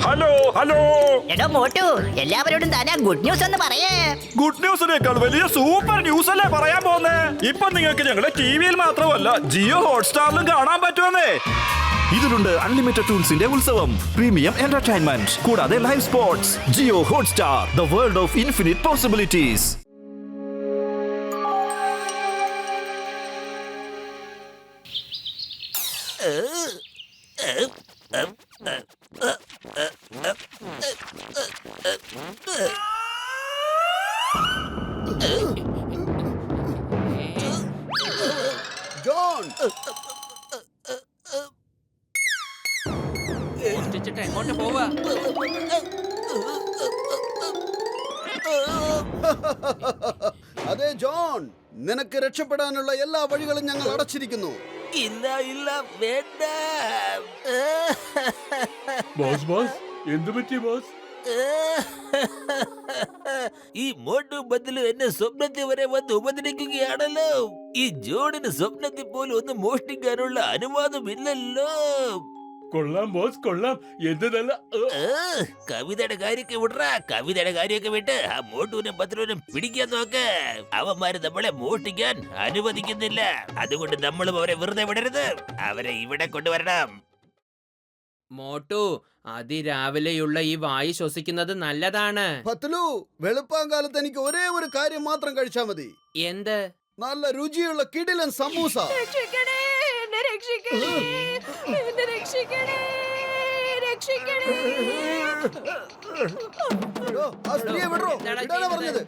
Hello hello. എടോ മോട്ടു, എല്ലാവരോടും Thana good news എന്ന് പറയേ. ഗുഡ് ന്യൂസിനേക്കാൾ വലിയ സൂപ്പർ ന്യൂസ് അല്ലേ പറയാൻ പോന്നേ. ഇപ്പൊ നിങ്ങൾക്ക് ഞങ്ങളുടെ ടിവിയിൽ മാത്രമല്ല ജിയോ ഹോട്ട്സ്റ്റാറിലും കാണാൻ പറ്റുമെന്നേ. ഇതിലുണ്ട് അൺലിമിറ്റഡ് ടൂൾസിന്റെ ഉത്സവം, പ്രീമിയം എന്റർടൈൻമെന്റ്, കൂടാതെ live sports. Jio Hotstar, the world of infinite possibilities. John, എങ്ങോട്ട് പോവാ? അതെ ജോൺ, നിനക്ക് രക്ഷപ്പെടാനുള്ള എല്ലാ വഴികളും ഞങ്ങൾ അടച്ചിരിക്കുന്നു. ഇല്ല ഇല്ല, വേണ്ട. ബോസ് ബോസ്, എന്തു പറ്റി ബോസ്? ഈ മോട്ടു ബദലു എന്നെ സ്വപ്നത്തിൽ വരെ വന്ന് ഉപദ്രവിക്കുകയാണല്ലോ. ഈ ജോണിന് സ്വപ്നത്തിൽ പോലും ഒന്ന് മോഷ്ടിക്കാനുള്ള അനുവാദമില്ലല്ലോ. കൊള്ളാം ബോസ്, കൊള്ളാം. എന്ത് നല്ല കവിതയുടെ കാര്യമൊക്കെ വിടറാ. കവിതയുടെ കാര്യമൊക്കെ വിട്ട് ആ മോട്ടുവിനും പത്രുവിനും പിടിക്കാൻ നോക്ക്. അവന്മാര് നമ്മളെ മോഷ്ടിക്കാൻ അനുവദിക്കുന്നില്ല. അതുകൊണ്ട് നമ്മളും അവരെ വെറുതെ വിടരുത്. അവരെ ഇവിടെ കൊണ്ടുവരണം. മോട്ടു, അതിരാവിലെയുള്ള ഈ വായു ശ്വസിക്കുന്നത് നല്ലതാണ്. പത്ലു, വെളുപ്പാങ്കാലത്ത് എനിക്ക് ഒരേ ഒരു കാര്യം മാത്രം കഴിച്ചാൽ മതി. എന്ത്? നല്ല രുചിയുള്ള കിടിലൻ സമൂസ. രക്ഷിക്കണേ, എന്നെ രക്ഷിക്കണേ, എന്നെ രക്ഷിക്കണേ, രക്ഷിക്കണേ. എടോ, ആ സ്ത്രീയെ വിടറോ, ഇടാനാ പറഞ്ഞത്.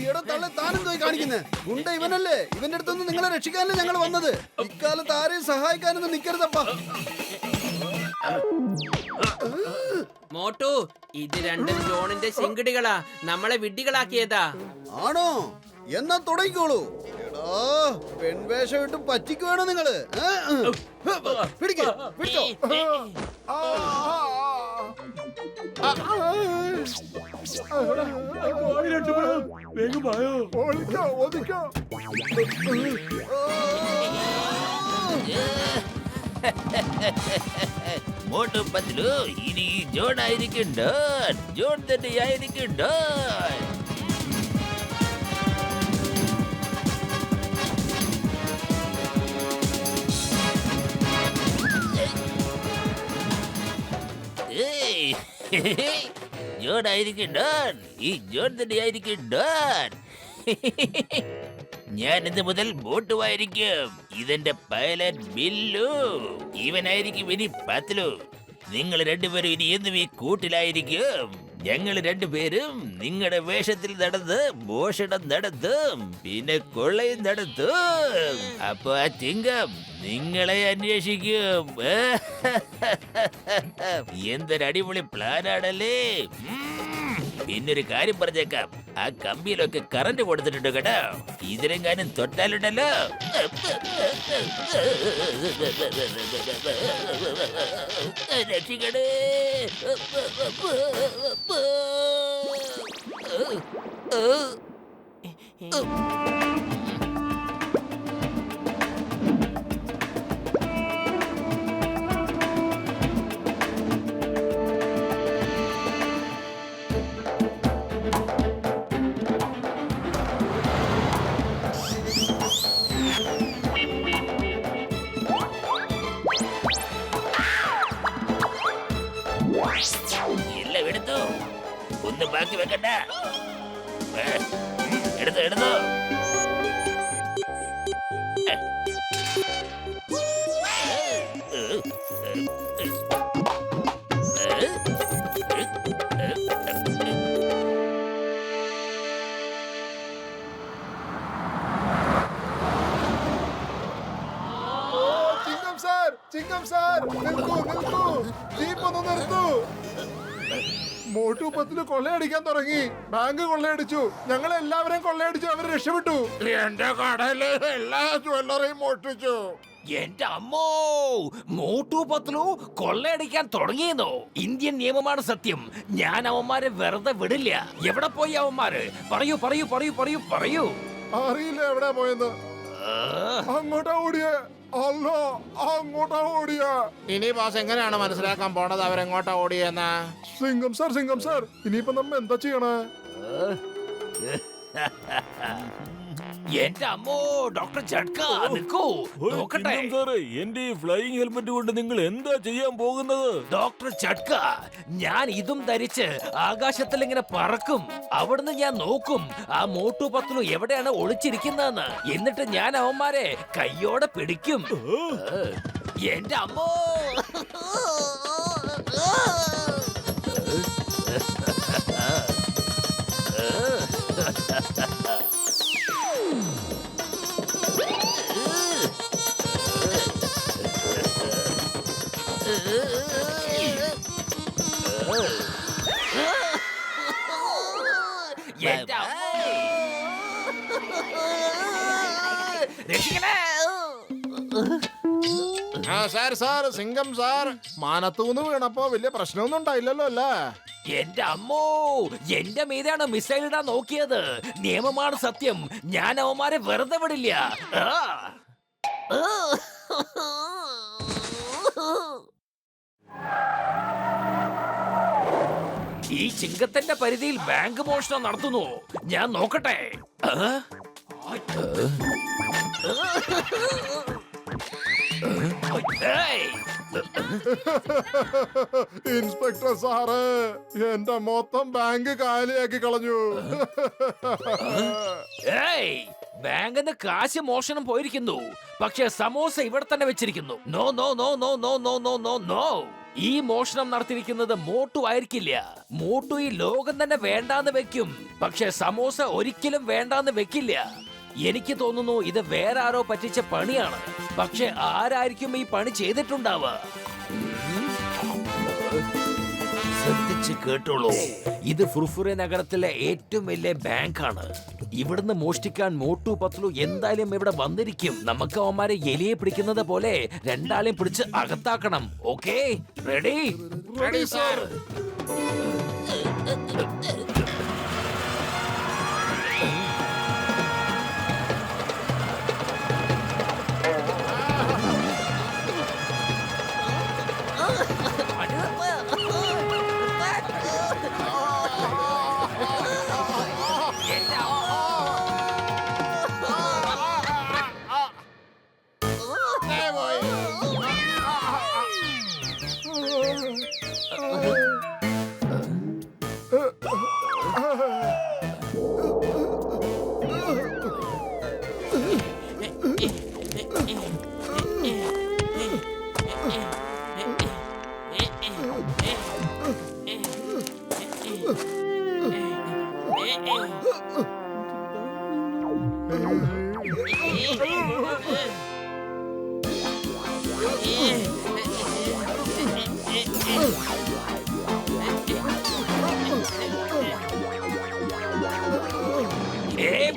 എടോ തള്ളെ, താനും പോയി കാണിക്കുന്നേ. ഗുണ്ട ഇവനല്ലേ. ഇവന്റെ അടുത്തൊന്നും നിങ്ങളെ രക്ഷിക്കാനല്ലേ ഞങ്ങൾ വന്നത്. ഇക്കാലത്ത് ആരെയും സഹായിക്കാനൊന്നും നിക്കരുതപ്പാ. മോട്ടു, ഇത് രണ്ടും ജോണിന്റെ ശിങ്കിടികളാ. നമ്മളെ വിഡ്ഢികളാക്കിയതാ. ആണോ? എന്നാ തുടങ്ങിക്കോളൂ. എടാ, പെൺവേഷം ഇട്ട് പറ്റിക്കുവാണോ നിങ്ങള്? പിടിക്കോ, പിടിച്ചോ. വേഗം വായോ. മോട്ടു പത്ലു, ഇനി ഈ ജോൺ ആയിരിക്കും ഡോൺ. ജോൺ തന്നെയായിരിക്കും ഡോൺ. ജോൺ ആയിരിക്കും ഡോൺ. ഈ ജോൺ തന്നെയായിരിക്കും ഡോൺ. ഞാൻ ഇന്ന് മുതൽ ബോട്ടുമായിരിക്കും. ഇതെന്റെ പൈലറ്റ് ബില്ലു. ഇവനായിരിക്കും ഇനി പത്ലു. നിങ്ങൾ രണ്ടുപേരും ഇനി എന്നും ഈ കൂട്ടിലായിരിക്കും. ഞങ്ങൾ രണ്ടുപേരും നിങ്ങളുടെ വേഷത്തിൽ നടന്ന് മോഷണം നടത്തും, പിന്നെ കൊള്ളയും നടത്തും. അപ്പൊ ആ ചിങ്കം നിങ്ങളെ അന്വേഷിക്കും. എന്തൊരു അടിപൊളി പ്ലാനാണല്ലേ. പിന്നൊരു കാര്യം പറഞ്ഞേക്കാം, ആ കമ്പിയിലൊക്കെ കറണ്ട് കൊടുത്തിട്ടുണ്ട് കേട്ടോ. ഇതിനെങ്ങാനും തൊട്ടാലുണ്ടല്ലോ. രക്ഷിക്കണേ. എല്ലാം എടുത്തു, ഒന്നും ബാക്കി വെക്കണ്ട. എടുത്തു എടുത്തു. ചിങ്കം സാർ, നിൽക്കൂ നിൽക്കൂ, ജീപ്പ് ഒന്ന് നിർത്തൂ. മോട്ടു പത്തില് കൊള്ളയടിക്കാൻ തുടങ്ങി. ബാങ്ക് കൊള്ളയടിച്ചു, ഞങ്ങളെല്ലാവരെയും കൊള്ളയടിച്ചു. അവര് രക്ഷപ്പെട്ടു. എന്റെ കടയില് എല്ലാ ജ്വല്ലറിയും മോഷ്ടിച്ചു. എന്റെ അമ്മോ, മോട്ടു പത്ലു കൊള്ളയടിക്കാൻ തുടങ്ങിയെന്നോ? ഇന്ത്യൻ നിയമമാണ് സത്യം. ഞാൻ അവന്മാരെ വെറുതെ വിടില്ല. എവിടെ പോയി അവന്മാര്? പറയൂ പറയൂ പറയൂ പറയൂ പറയൂ. അറിയില്ല എവിടെ പോയെന്ന്. അങ്ങോട്ടാ ഓടിയേ. അല്ല, അങ്ങോട്ടാ ഓടിയ. ഇനി ബോസ് എങ്ങനെയാണ് മനസ്സിലാക്കാൻ പോണത് അവരെങ്ങോട്ടാ ഓടിയെന്ന്? സിംഗം സാർ, ഇനിയിപ്പോ നമ്മ എന്താ ചെയ്യണേ? എന്റെ അമ്മോ, ഡോക്ടർ ചട്ക നിൽക്കൂ, നോക്കട്ടെ. സാറേ, എന്റെ ഈ ഫ്ലൈയിങ് ഹെൽമെറ്റ് കൊണ്ട് നിങ്ങൾ എന്താ ചെയ്യാൻ പോകുന്നത്? ഡോക്ടർ ചട്ക, ഞാൻ ഇതും ധരിച്ച് ആകാശത്തിൽ ഇങ്ങനെ പറക്കും. അവിടുന്ന് ഞാൻ നോക്കും ആ മോട്ടു പത്ലു എവിടെയാണ് ഒളിച്ചിരിക്കുന്നതെന്ന്. എന്നിട്ട് ഞാൻ അവന്മാരെ കയ്യോടെ പിടിക്കും. എന്റെ അമ്മോ. എന്റെ അമ്മോ. രക്ഷിക്കണേ. സാർ, സിംഗം സാർ, മാനത്തൂന്ന് വീണപ്പോ വലിയ പ്രശ്നമൊന്നും ഉണ്ടായില്ലല്ലോ അല്ലേ? എന്റെ അമ്മോ, എന്റെ മീതാണ് മിസൈൽ ഇടാൻ നോക്കിയത്. നിയമമാണ് സത്യം. ഞാൻ അവന്മാരെ വെറുതെ വിടില്ല. ഈ ചിങ്കത്തിന്റെ പരിധിയിൽ ബാങ്ക് മോഷണം നടത്തുന്നു. ഞാൻ നോക്കട്ടെ. ഇൻസ്പെക്ടർ സാറ്, എന്റെ മൊത്തം ബാങ്ക് കാലിയാക്കി കളഞ്ഞു. ബാങ്കിന് കാശ് മോഷണം പോയിരിക്കുന്നു. പക്ഷെ സമോസ ഇവിടെ തന്നെ വെച്ചിരിക്കുന്നു. No no no no no no no no no. ഈ മോഷണം നടത്തിയിരിക്കുന്നത് മോട്ടു ആയിരിക്കില്ല. മോട്ടു ഈ ലോകം തന്നെ വേണ്ടാന്ന് വെക്കും. പക്ഷെ സമോസ ഒരിക്കലും വേണ്ടാന്ന് വെക്കില്ല. എനിക്ക് തോന്നുന്നു ഇത് വേറെ ആരോ പറ്റിച്ച പണിയാണ്. പക്ഷെ ആരായിരിക്കും ഈ പണി ചെയ്തിട്ടുണ്ടാവുക? ശ്രദ്ധിച്ച് കേട്ടോളൂ. ഇത് ഫുർഫുറെ നഗരത്തിലെ ഏറ്റവും വലിയ ബാങ്കാണ്. ഇവിടുന്ന് മോഷ്ടിക്കാൻ മോട്ടു പത്ലു എന്തായാലും ഇവിടെ വന്നിരിക്കും. നമുക്ക് അവന്മാരെ എലിയെ പിടിക്കുന്നത് പോലെ രണ്ടാളെയും പിടിച്ച് അകത്താക്കണം. Okay, ready? Ready sir.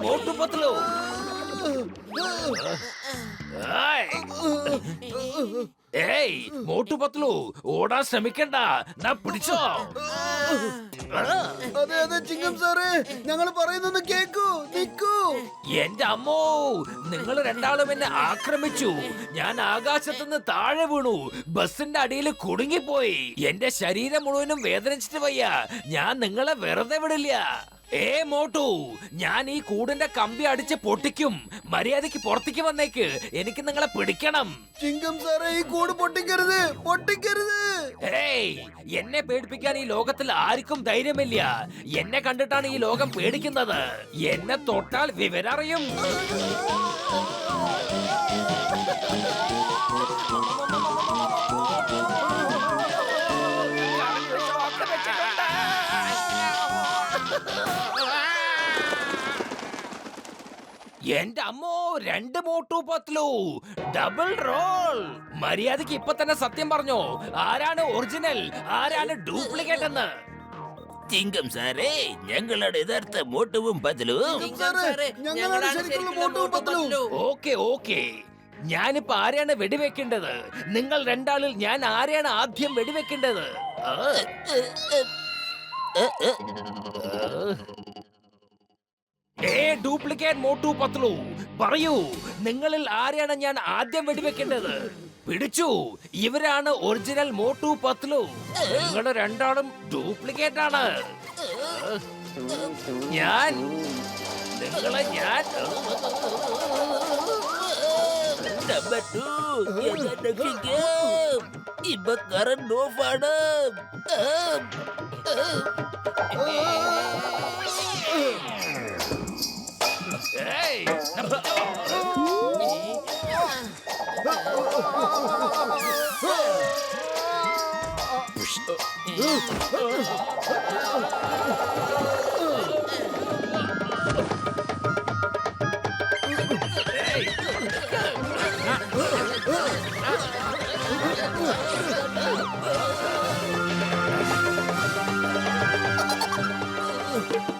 Motu Patlu, Motu Patlu, ഓടാൻ ശ്രമിക്കണ്ട. പിടിച്ചോ. അതെ അതെ ചിങ്കം സാറേ, ഞങ്ങൾ പറയുന്നൊന്ന് കേക്കൂ, നിക്കൂ. എന്റെ അമ്മോ, നിങ്ങൾ രണ്ടാളും എന്നെ ആക്രമിച്ചു. ഞാൻ ആകാശത്തുനിന്ന് താഴെ വീണു. ബസിന്റെ അടിയിൽ കുടുങ്ങിപ്പോയി. എന്റെ ശരീരം മുഴുവനും വേദനിച്ചിട്ട് വയ്യ. ഞാൻ നിങ്ങളെ വെറുതെ വിടില്ല. മോട്ടു, ഞാൻ ഈ കൂടിന്റെ കമ്പി അടിച്ച് പൊട്ടിക്കും. മര്യാദക്ക് പുറത്തേക്ക് വന്നേക്ക്. എനിക്ക് നിങ്ങളെ പിടിക്കണം. ചിങ്കം സാറേ, ഈ കൂട് പൊട്ടിക്കരുത്, പൊട്ടിക്കരുത്. എന്നെ പേടിപ്പിക്കാൻ ഈ ലോകത്തിൽ ആർക്കും ധൈര്യമില്ല. എന്നെ കണ്ടിട്ടാണ് ഈ ലോകം പേടിക്കുന്നത്. എന്നെ തൊട്ടാൽ വിവരറിയും. എന്റെ അമ്മോ, 2 മോട്ടു പത്ലു, ഡബിൾ റോൾ. മര്യാദക്ക് ഇപ്പൊ തന്നെ സത്യം പറഞ്ഞോ. ആരാണ് ഒറിജിനൽ, ആരാണ് ഡ്യൂപ്ലിക്കേറ്റ് എന്ന്? ചിങ്കം സാറേ, ഞങ്ങളുടെ യഥാർത്ഥ മോട്ടുവും പത്ലുവും. ഞങ്ങളാണ് ശരിക്കുള്ള മോട്ടു പത്ലു. ഓക്കെ ഓക്കെ, ഞാനിപ്പോ ആരെയാണ് വെടിവെക്കേണ്ടത്? നിങ്ങൾ രണ്ടാളിൽ ഞാൻ ആരെയാണ് ആദ്യം വെടിവെക്കേണ്ടത്? ഡ്യൂപ്ലിക്കേറ്റ് മോട്ടു പത്ലു, പറയൂ, നിങ്ങളിൽ ആരെയാണ് ഞാൻ ആദ്യം വെടിവെക്കേണ്ടത്? പിടിച്ചു, ഇവരാണ് ഒറിജിനൽ മോട്ടു പത്ലു. നിങ്ങൾ രണ്ടാളും ഡ്യൂപ്ലിക്കേറ്റ് ആണ്. നിങ്ങളെ ഞാൻ നമ്പർ 2 എന്നെ രക്ഷിക്കും. ഇപ്പൊ കറണ്ട് ഓഫാണ്. ഏയ്,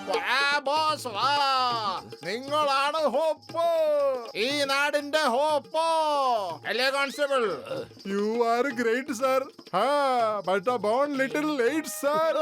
വാ ബോസ് വാ, നിങ്ങളാണ് ഹോപ്പ്, ഈ നാടിന്റെ ഹോപ്പ് അല്ലേ constable? You are great, sir. But a born little late, sir.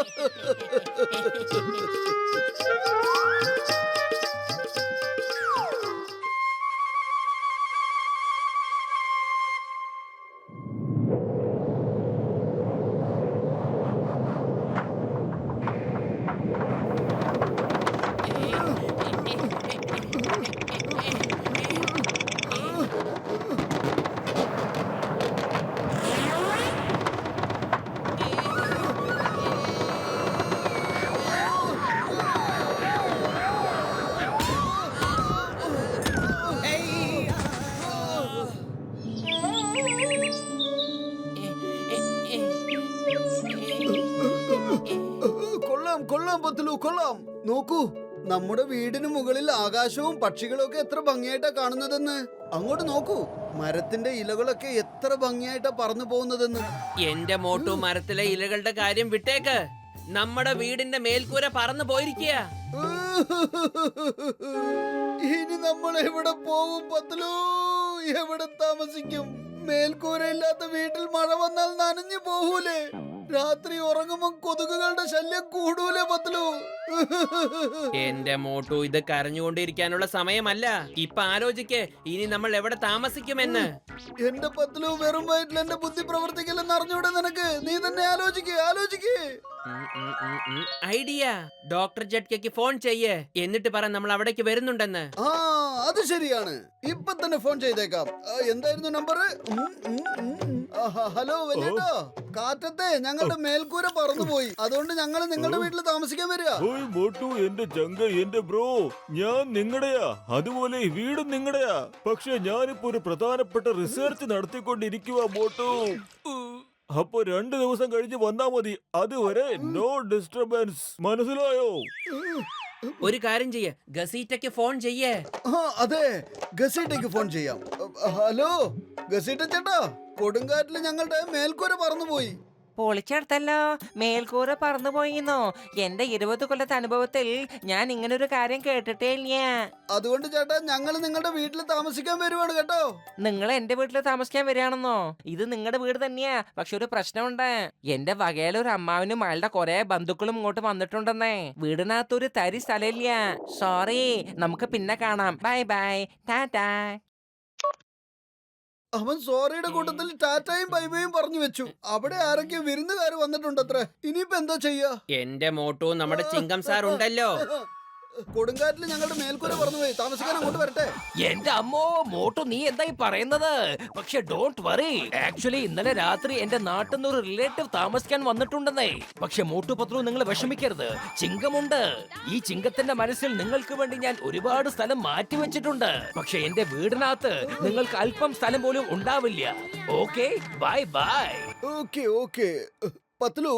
കൊള്ളാം കൊള്ളാം പത്ലു, കൊള്ളാം. നോക്കൂ, നമ്മുടെ വീടിന് മുകളിൽ ആകാശവും പക്ഷികളും ഒക്കെ എത്ര ഭംഗിയായിട്ടാ കാണുന്നതെന്ന്. അങ്ങോട്ട് നോക്കൂ, മരത്തിന്റെ ഇലകളൊക്കെ എത്ര ഭംഗിയായിട്ടാ പറന്നു പോകുന്നതെന്ന്. എന്റെ മോട്ടു, മരത്തിലെ ഇലകളുടെ കാര്യം വിട്ടേക്ക്. നമ്മുടെ വീടിന്റെ മേൽക്കൂര പറന്നു പോയിരിക്കുക. ഇനി നമ്മൾ എവിടെ പോകും പത്ലു? എവിടെ താമസിക്കും? മേൽക്കൂരയില്ലാത്ത വീട്ടിൽ മഴ വന്നാൽ നനഞ്ഞു പോകൂലേ? രാത്രി ഉറങ്ങുമ്പോ കൊതുകുകളുടെ ശല്യം കൂടൂലേ പത്ലു? എന്റെ മോട്ടു, ഇത് കരഞ്ഞുകൊണ്ടിരിക്കാനുള്ള സമയമല്ല. ഇപ്പൊ ആലോചിക്ക്, ഇനി നമ്മൾ എവിടെ താമസിക്കുമെന്ന്. എന്റെ പത്ലു, വെറും വയറ്റിൽ എന്റെ ബുദ്ധി പ്രവർത്തിക്കില്ലെന്ന് അറിഞ്ഞൂടെ നിനക്ക്? നീ തന്നെ ആലോചിക്ക്. ഐഡിയ. ഡോക്ടർ ജഡ്കയ്ക്ക് ഫോൺ ചെയ്യേ, എന്നിട്ട് പറ നമ്മൾ അവിടേക്ക് വരുന്നുണ്ടെന്ന്. ആ, അത് ശരിയാണ്. ഇപ്പൊ തന്നെ ഫോൺ ചെയ്തേക്കാം. എന്തായിരുന്നു നമ്പർ? ഹലോ വലിയേട്ടോ, കാറ്റത്തെ ഞങ്ങളുടെ മേൽക്കൂര പറന്നുപോയി. അതുകൊണ്ട് ഞങ്ങൾ നിങ്ങളുടെ വീട്ടിൽ താമസിക്കാൻ വരിക. ഓയ് മോട്ടു, എന്റെ ചങ്ക, എന്റെ ബ്രോ, ഞാൻ നിങ്ങളുടെയാ, അതുപോലെ ഈ വീടും നിങ്ങളുടെയാ. പക്ഷെ ഞാനിപ്പോ ഒരു പ്രധാനപ്പെട്ട റിസർച്ച് നടത്തിക്കൊണ്ടിരിക്കുക മോട്ടു. അപ്പൊ 2 ദിവസം കഴിഞ്ഞ് വന്നാ മതി. അതുവരെ നോ ഡിസ്റ്റർബൻസ്, മനസ്സിലായോ? ഒരു കാര്യം ചെയ്യേ, ഗസീറ്റയ്ക്ക് ഫോൺ ചെയ്യേ. അതെ, ഗസീറ്റയ്ക്ക് ഫോൺ ചെയ്യാം. ഹലോ ഗസീറ്റ ചേട്ടാ, കൊടുങ്കാറ്റില് ഞങ്ങളുടെ മേൽക്കൂര പറന്നുപോയി. പൊളിച്ചെടുത്തല്ലോ, മേൽക്കൂര പറന്നുപോയിന്നോ? എന്റെ 20 കൊല്ലത്തെ അനുഭവത്തിൽ ഞാൻ ഇങ്ങനൊരു കാര്യം കേട്ടിട്ടേ ഇല്ല. അതുകൊണ്ട് ചേട്ടാ, ഞങ്ങൾ നിങ്ങളുടെ വീട്ടിൽ താമസിക്കാൻ വരുവാണ് കേട്ടോ. നിങ്ങൾ എന്റെ വീട്ടിൽ താമസിക്കാൻ വരികയാണെന്നോ? ഇത് നിങ്ങളുടെ വീട് തന്നെയാ, പക്ഷെ ഒരു പ്രശ്നമുണ്ട്. എന്റെ വകയിലൊരു അമ്മാവനും അയാളുടെ കുറെ ബന്ധുക്കളും ഇങ്ങോട്ട് വന്നിട്ടുണ്ടെന്നേ. വീടിനകത്തൊരു തരി സ്ഥലമില്ല. സോറി, നമുക്ക് പിന്നെ കാണാം. Bye bye, Tata. അവൻ സോറിയുടെ കൂട്ടത്തിൽ ടാറ്റയും ബൈബയും പറഞ്ഞു വെച്ചു. അവിടെ ആരൊക്കെ വിരുന്നുകാർ വന്നിട്ടുണ്ടത്രേ. ഇനിയിപ്പോ എന്താ ചെയ്യാ? എന്റെ മോട്ടു, നമ്മുടെ ചിങ്കം സാർ ഉണ്ടല്ലോ. കൊടുങ്കാറ്റിൽ ഞങ്ങളുടെ മേൽക്കൂര പറന്നുപോയി. താമസിക്കാൻ അങ്ങോട്ട് വരട്ടെ? എന്റെ അമ്മോ മോട്ടു, നീ എന്തായി പറയുന്നത്? പക്ഷെ ഡോണ്ട് വറി, ആക്ച്വലി ഇന്നലെ രാത്രി എന്റെ നാട്ടിൽ നിന്ന് ഒരു റിലേറ്റീവ് താമസിക്കാൻ വന്നിട്ടുണ്ടെന്നേ. പക്ഷെ മോട്ടു പത്ലു, നിങ്ങൾ വിഷമിക്കരുത്, ചിങ്കമുണ്ട്. ഈ ചിങ്കത്തിന്റെ മനസ്സിൽ നിങ്ങൾക്ക് വേണ്ടി ഞാൻ ഒരുപാട് സ്ഥലം മാറ്റി വെച്ചിട്ടുണ്ട്. പക്ഷെ എന്റെ വീടിനകത്ത് നിങ്ങൾക്ക് അല്പം സ്ഥലം പോലും ഉണ്ടാവില്ല. Okay, bye bye. Okay Patlu,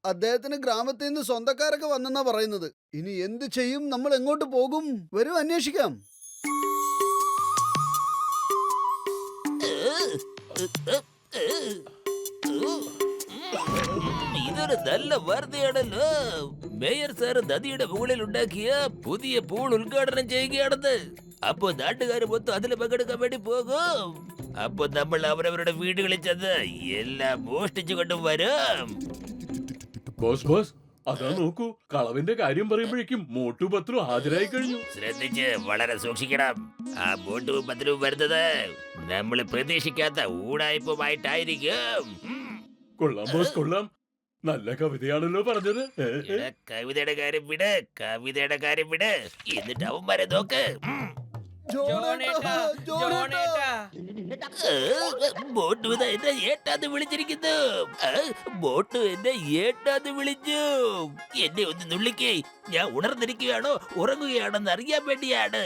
അദ്ദേഹത്തിന് ഗ്രാമത്തിൽ നിന്ന് സ്വന്തക്കാരൊക്കെ വന്നെന്നാ പറയുന്നത്. ഇനി എന്ത് ചെയ്യും? നമ്മൾ എങ്ങോട്ട് പോകും? വരൂ, അന്വേഷിക്കാം. ഇതൊരു നല്ല വാർത്തയാണല്ലോ. മേയർ സാർ നദിയുടെ മുകളിൽ ഉണ്ടാക്കിയ പുതിയ പൂൾ ഉദ്ഘാടനം ചെയ്യുകയാണെന്ന്. അപ്പൊ നാട്ടുകാർ മൊത്തം അതിൽ പങ്കെടുക്കാൻ വേണ്ടി പോകും. അപ്പൊ നമ്മൾ അവരവരുടെ വീടുകളിൽ ചെന്ന് എല്ലാം മോഷ്ടിച്ചു കൊണ്ടുവരും. ബോസ്, അതാ നോക്കൂ, കളവിന്റെ കാര്യം പറയുമ്പോഴേക്കും മോട്ടു പത്രു ഹാജരായി കഴിഞ്ഞു. ശ്രദ്ധിച്ച് വളരെ സൂക്ഷിക്കണം. ആ മോട്ടു പത്ലു വരുന്നത് നമ്മൾ പ്രതീക്ഷിക്കാത്ത ഊടായ്പമായിട്ടായിരിക്കും. കൊള്ളാം ബോസ്, കൊള്ളാം. നല്ല കവിതയാണല്ലോ പറഞ്ഞത്. എടാ, കവിതയുടെ കാര്യം വിട്, കവിതയുടെ കാര്യം വിട്. എന്നിട്ട് അവന്മാരെ നോക്ക്. ജോണേട്ടാ, ജോണേട്ടാ. ബോട്ടു ഇതാ എന്നെ ഏട്ടാന്ന് വിളിച്ചിരിക്കുന്നു. ബോട്ടു എന്നെ ഏട്ടാന്ന് വിളിച്ചു. എന്നെ ഒന്ന് നുള്ളിക്കേ. ഞാൻ ഉണർന്നിരിക്കുകയാണോ ഉറങ്ങുകയാണെന്ന് അറിയാൻ വേണ്ടിയാണ്.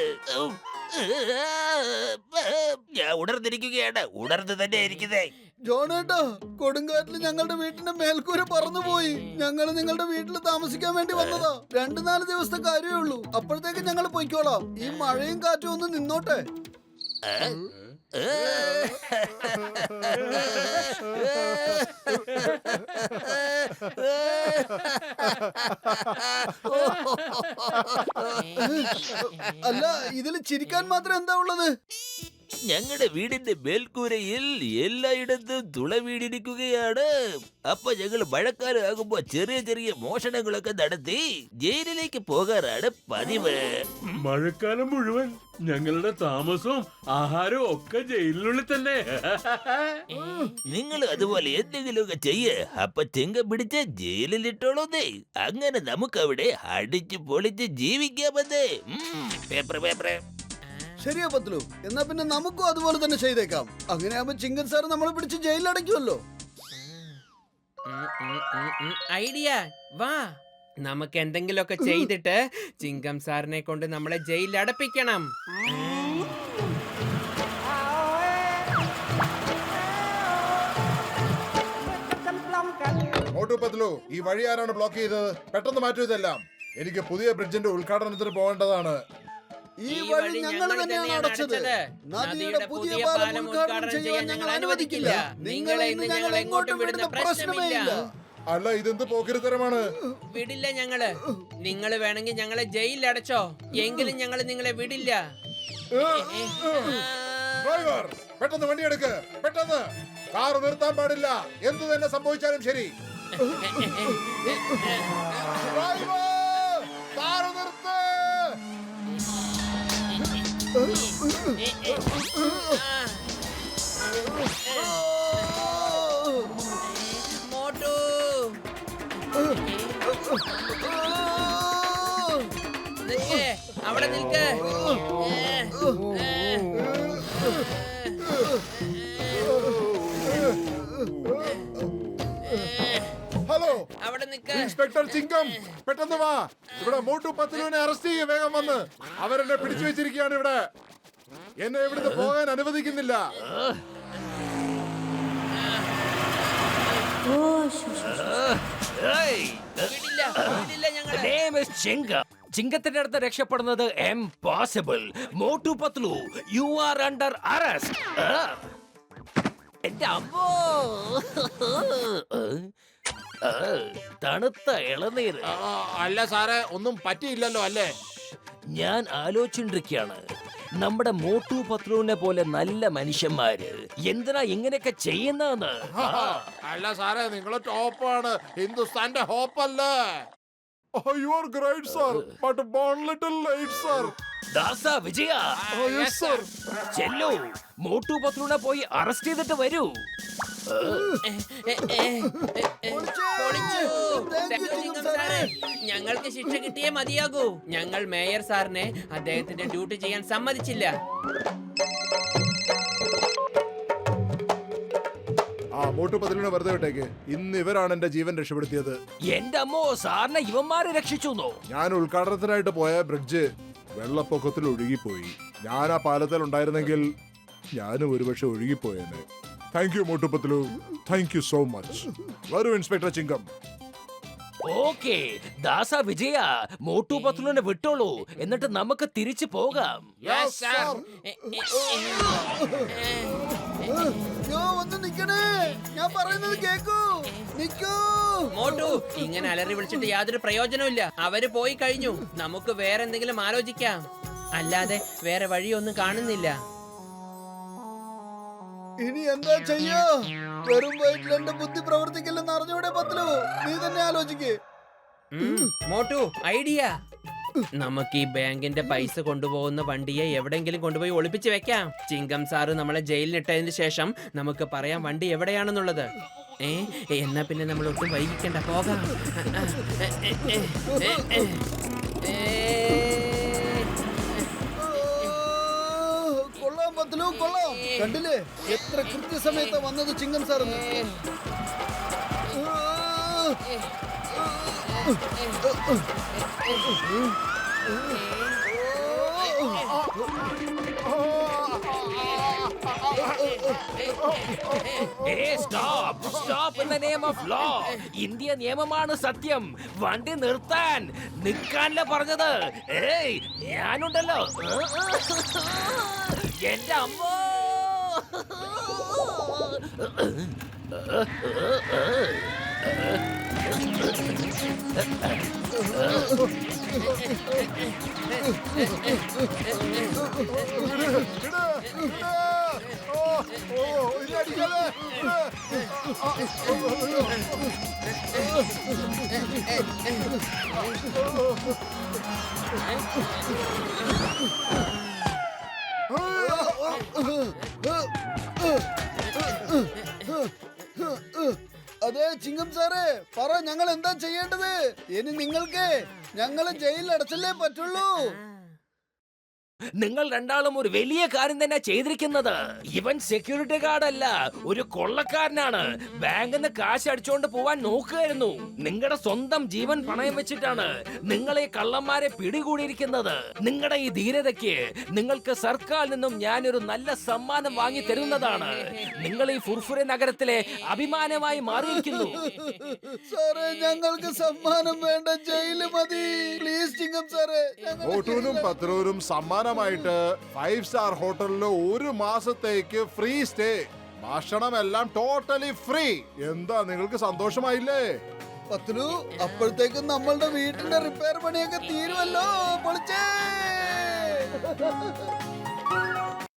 ഞാൻ ഉണർന്നിരിക്കുകയാണ്, ഉണർന്ന് തന്നെ ഇരിക്കുന്നേ. ജോണേട്ടാ, കൊടുങ്കാറ്റിൽ ഞങ്ങളുടെ വീട്ടിന്റെ മേൽക്കൂര പറന്നുപോയി. ഞങ്ങൾ നിങ്ങളുടെ വീട്ടിൽ താമസിക്കാൻ വേണ്ടി വന്നതാ. 2-4 ദിവസത്തെ കാര്യമേ ഉള്ളൂ. അപ്പോഴത്തേക്ക് ഞങ്ങൾ പൊയ്ക്കോളാം. ഈ മഴയും കാറ്റും ഒന്ന് നിന്നോട്ടെ. അല്ല, ഇതിൽ ചിരിക്കാൻ മാത്രം എന്താ ഉള്ളത്? ഞങ്ങളുടെ വീടിന്റെ മേൽക്കൂരയിൽ എല്ലായിടത്തും തുള വീടിരിക്കുകയാണ്. അപ്പൊ ഞങ്ങൾ മഴക്കാലം ആകുമ്പോ ചെറിയ ചെറിയ മോഷണങ്ങളൊക്കെ നടത്തി ജയിലിലേക്ക് പോകാറാണ് പതിവ്. മഴക്കാലം മുഴുവൻ ഞങ്ങളുടെ താമസവും ആഹാരവും ഒക്കെ ജയിലിനുള്ളിൽ തന്നെ. നിങ്ങൾ അതുപോലെ എന്തെങ്കിലുമൊക്കെ ചെയ്യ്. അപ്പൊ ചെങ്കം പിടിച്ച് ജയിലിലിട്ടോളൂന്നേ. അങ്ങനെ നമുക്ക് അവിടെ അടിച്ചു പൊളിച്ച് ജീവിക്കാമെന്നേ. Paper paper. ശരിയാ പത്ലു, എന്നാ പിന്നെ നമുക്കും അതുപോലെ തന്നെ ചെയ്തേക്കാം. അങ്ങനെയാകുമ്പോ ചിങ്കൻ സാർ നമ്മളെ പിടിച്ച് ജയിലിലടയ്ക്കുമല്ലോ. ഐഡിയ, വാ നമുക്ക് എന്തെങ്കിലുമൊക്കെ ചെയ്തിട്ട് ചിങ്കം സാറിനെ കൊണ്ട് നമ്മളെ ജയിലിൽ അടപ്പിക്കണം. മോട്ടു പത്ലു, ഈ വഴി ആരാണ് ബ്ലോക്ക് ചെയ്തത്? പെട്ടെന്ന് മാറ്റൂ ഇതെല്ലാം. എനിക്ക് പുതിയ ബ്രിഡ്ജിന്റെ ഉദ്ഘാടനത്തിന് പോകേണ്ടതാണ്. ഈ വഴി ഞങ്ങൾ തന്നെയാണ് അടച്ചത്. നദിയുടെ പുതിയ പാലം ഉദ്ഘാടനം ചെയ്യാൻ ഞങ്ങൾ അനുവദിക്കില്ല. നിങ്ങളെ ഇന്ന് ഞങ്ങൾ എങ്ങോട്ടും വിടുന്ന പ്രശ്നമേ ഇല്ല. അല്ല, ഇതെന്ത് പോക്കിരിത്തരമാണ്? വിടില്ല ഞങ്ങള്. നിങ്ങൾ വേണമെങ്കിൽ ഞങ്ങളെ ജയിലിൽ അടച്ചോ, എങ്കിലും ഞങ്ങൾ നിങ്ങളെ വിടില്ല. ഡ്രൈവർ, പെട്ടെന്ന് വണ്ടി എടുക്ക്, പെട്ടെന്ന്. കാർ നിർത്താൻ പാടില്ല, എന്തു തന്നെ സംഭവിച്ചാലും ശരി. ഡ്രൈവർ, കാർ നിർത്ത്. മോട്ടു, നിൽക്ക്, അവിടെ നിൽക്ക്. ഹലോ, അവിടെ നിൽക്ക്. ഇൻസ്പെക്ടർ ചിങ്കം, പെട്ടെന്ന് വാ. ഇവിടെ മോട്ടു പത്ലുവിനെ അറസ്റ്റ് ചെയ്യ, വേഗം വന്ന്. അവരെന്നെ പിടിച്ചു വെച്ചിരിക്കുകയാണ് ഇവിടെ. എന്നെ ഇവിടുന്ന് പോകാൻ അനുവദിക്കുന്നില്ല. വിടില്ല, വിടില്ല ഞങ്ങള്. ചിങ്കത്തിന്റെ അടുത്ത് രക്ഷപ്പെടുന്നത് impossible. Motu Patlu, you are under arrest. എന്റെ അമ്മോ, തണുത്ത ഇളനീര്. അല്ല സാറേ, ഒന്നും പറ്റിയില്ലല്ലോ അല്ലേ? ഞാൻ ആലോചിച്ചിരിക്കുകയാണ്, നമ്മുടെ മോട്ടു പത്ലുവിനെ പോലെ നല്ല മനുഷ്യന്മാര് എന്തിനാ ഇങ്ങനെയൊക്കെ ചെയ്യുന്നതെന്ന്. അല്ല സാറേ, നിങ്ങള് ടോപ്പാണ്, ഹിന്ദുസ്ഥാന്റെ ഹോപ്പല്ലേ? You are great, sir, but born little late, sir. Dasa Vijaya, Yes, sir. ചെല്ലു, മോട്ടു പത്ലുവിനെ പോയി അറസ്റ്റ് ചെയ്തിട്ട് വരൂ. പൊളിച്ചു. ചിങ്കം സാറേ, ഞങ്ങൾക്ക് ശിക്ഷ കിട്ടിയേ മതിയാകൂ. ഞങ്ങൾ മേയർ സാറിനെ അദ്ദേഹത്തിന്റെ ഡ്യൂട്ടി ചെയ്യാൻ സമ്മതിച്ചില്ല. ആ മോട്ടു പത്ലുവിനെ വെറുതെ വിട്ടേക്ക്. ഇന്ന് ഇവരാണ് എന്റെ ജീവൻ രക്ഷപ്പെടുത്തിയത്. എന്റെ അമ്മോ, സാറിനെ ഇവന്മാര് രക്ഷിച്ചു. ഞാൻ ഉദ്ഘാടനത്തിനായിട്ട് പോയ ബ്രിഡ്ജ് വെള്ളപ്പൊക്കത്തിൽ ഒഴുകിപ്പോയി. ഞാൻ ആ പാലത്തിൽ ഉണ്ടായിരുന്നെങ്കിൽ ഞാനും ഒരുപക്ഷെ ഒഴുകിപ്പോയേനെ. Thank you Motu Patlu, thank you so much. വരൂ ഇൻസ്പെക്ടർ ചിങ്കം. ഓക്കേ ദാസ വിജയ, മോട്ടു പത്ലുവിനെ വിട്ടോളൂ, എന്നിട്ട് നമുക്ക് തിരിച്ചു പോകാം. ഒന്ന് നിക്കണേ, ഞാൻ പറയുന്നത് കേക്കൂ. നിക്കൂ. മോട്ടു, ഇങ്ങനെ അലറി വിളിച്ചിട്ട് യാതൊരു പ്രയോജനമില്ല. അവര് പോയി കഴിഞ്ഞു. നമുക്ക് വേറെ എന്തെങ്കിലും ആലോചിക്കാം. അല്ലാതെ വേറെ വഴിയൊന്നും കാണുന്നില്ല. ഇനി എന്താ ചെയ്യാ? വെറും വയറ്റിൽ എന്റെ ബുദ്ധി പ്രവർത്തിക്കില്ലെന്ന് അറിഞ്ഞൂടെ പത്ലു? നീ തന്നെ ആലോചിക്ക്. മോട്ടു ഐഡിയ. നമുക്ക് ഈ ബാങ്കിന്റെ പൈസ കൊണ്ടുപോകുന്ന വണ്ടിയെ എവിടെങ്കിലും കൊണ്ടുപോയി ഒളിപ്പിച്ച് വെക്കാം. ചിങ്കം സാറ് നമ്മളെ ജയിലിലിട്ടതിന് ശേഷം നമുക്ക് പറയാം വണ്ടി എവിടെയാണെന്നുള്ളത്. എന്നാ പിന്നെ നമ്മൾ ഒട്ടും വൈകിക്കണ്ട, പോകാം. കൊള്ളാം പത്ലു, കൊള്ളാം. കണ്ടില്ലേ എത്ര കൃത്യസമയത്താ വന്നത് ചിങ്ങം സാറെന്ന്. ഇന്ത്യ നിയമമാണ് സത്യം. വണ്ടി നിർത്താൻ നിൽക്കാനല്ല പറഞ്ഞത്. ഏയ് ഞാനുണ്ടല്ലോ. എന്റെ അമ്മോ. അതെ ചിങ്ങം സാറേ, പറ ഞങ്ങൾ എന്താ ചെയ്യേണ്ടത്? ഇനി നിങ്ങൾക്ക് ഞങ്ങളെ ജയിലിൽ അടച്ചല്ലേ പറ്റുള്ളൂ. നിങ്ങൾ രണ്ടാളും ഒരു വലിയ കാര്യം തന്നെ ചെയ്തിരിക്കുന്നത്. ഇവൻ സെക്യൂരിറ്റി ഗാർഡ് അല്ല, ഒരു കൊള്ളക്കാരനാണ്. ബാങ്കിൽ നിന്ന് കാശ് അടിച്ചുകൊണ്ട് പോവാൻ നോക്കുകയായിരുന്നു. നിങ്ങളുടെ സ്വന്തം ജീവൻ പണയം വെച്ചിട്ടാണ് നിങ്ങളെ കള്ളന്മാരെ പിടികൂടിയിരിക്കുന്നത്. നിങ്ങളുടെ ഈ ധീരതയ്ക്ക് നിങ്ങൾക്ക് സർക്കാരിൽ നിന്നും ഞാനൊരു നല്ല സമ്മാനം വാങ്ങി തരുന്നതാണ്. നിങ്ങൾ ഈ ഫുർഫുര നഗരത്തിലെ അഭിമാനമായി മാറിയിരിക്കുന്നു. സാറേ ഞങ്ങൾക്ക് സമ്മാനം വേണ്ട, ജയില് മതി. പ്ലീസ് ചിങ്ങം സാറേ. മോട്ടൂനും പത്രൂരും സമ്മാനമായിട്ട് 5 സ്റ്റാർ ഹോട്ടലിൽ 1 മാസത്തേക്ക് ഫ്രീ സ്റ്റേ, ഭക്ഷണം എല്ലാം ടോട്ടലി ഫ്രീ. എന്താ നിങ്ങൾക്ക് സന്തോഷമായില്ലേ? പത്ലു, അപ്പോഴത്തേക്കും നമ്മളുടെ വീട്ടിന്റെ റിപ്പയർ പണിയൊക്കെ തീരുമല്ലോ. പൊളിച്ചേ.